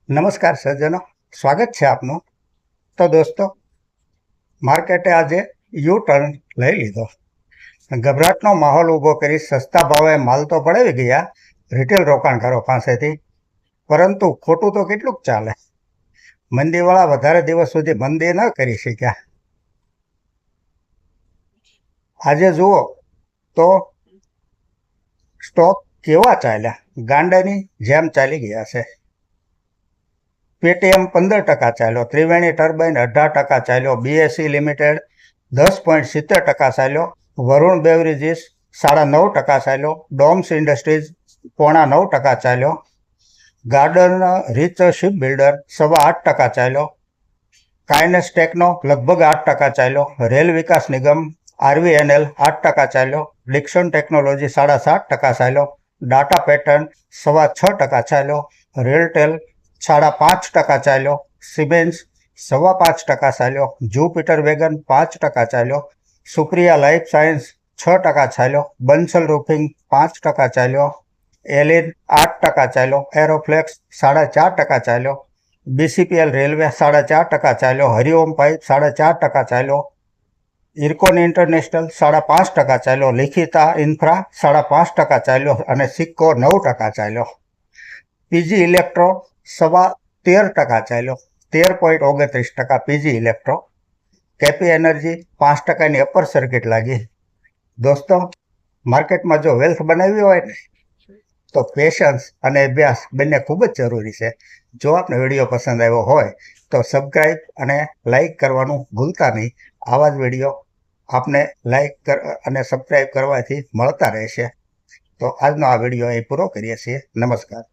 નમસ્કાર સજ્જનો, સ્વાગત છે આપનું. તો દોસ્તો, માર્કેટે આજે યુ ટર્ન લઈ લીધો. ગભરાટનો માહોલ ઊભો કરી સસ્તા ભાવે માલ તો પડાવી ગયા રિટેલ રોકાણકારો પાસેથી, પરંતુ ખોટું તો કેટલુંક ચાલે. મંદીવાળા વધારે દિવસ સુધી મંદી ન કરી શક્યા. આજે જુઓ તો સ્ટોક કેવા ચાલ્યા, ગાંડાની જેમ ચાલી ગયા છે. પેટીએમ 15% ચાલ્યો, ત્રિવેણી ટર્બાઇન 18% ચાલ્યો, બીએસઈ લિમિટેડ 10.70% ચાલ્યો, વરુણ બેવરેજીસ 9.5% ચાલ્યો, ડોમ્સ ઇન્ડસ્ટ્રીઝ 8.25% ચાલ્યો, ગાર્ડન રીચ શિપ બિલ્ડર 8.25% ચાલ્યો, કાઇનેસ ટેકનો લગભગ 8% ચાલ્યો, રેલ વિકાસ નિગમ આરવીએનએલ 8% ચાલ્યો, ડિક્સન ટેકનોલોજી 7.5% ચાલ્યો, ડાટા પેટર્ન 6.25% ચાલ્યો, રેલટેલ 5.5% ચાલ્યો, સિમેન્સ 5.25% ચાલ્યો, જુપિટર વેગન 5% ચાલ્યો, સુપ્રિયા લાઈફ સાયન્સ 6% ચાલ્યો, બંસલ રૂફિંગ 5% ચાલ્યો, એલિન 8% ચાલ્યો, એરોફ્લેક્સ 4.5% ચાલ્યો, બીસીપીએલ રેલવે 4.5% ચાલ્યો, હરિઓમ પાઇપ 4.5% ચાલ્યો, ઇરકોન ઇન્ટરનેશનલ 5.5% ચાલ્યો, લિખિતા ઇન્ફ્રા 5.5% ચાલ્યો અને સિક્કો 9% ચાલ્યો. પીજી ઇલેક્ટ્રો 13% ચાલ્યો, 13.29% પીજી ઇલેક્ટ્રો. કેપી એનર્જી 5%ની અપર સર્કિટ લાગી. દોસ્તો, માર્કેટમાં જો વેલ્થ બનાવવી હોય ને તો પેશન્સ અને અભ્યાસ બંને ખૂબ જ જરૂરી છે. જો આપને વિડીયો પસંદ આવ્યો હોય તો સબસ્ક્રાઈબ અને લાઈક કરવાનું ભૂલતા નહીં. આવા જ વિડીયો આપને લાઈક અને સબસ્ક્રાઈબ કરવાથી મળતા રહેશે. તો આજનો આ વિડીયો અહીં પૂરો કરીએ છીએ. નમસ્કાર.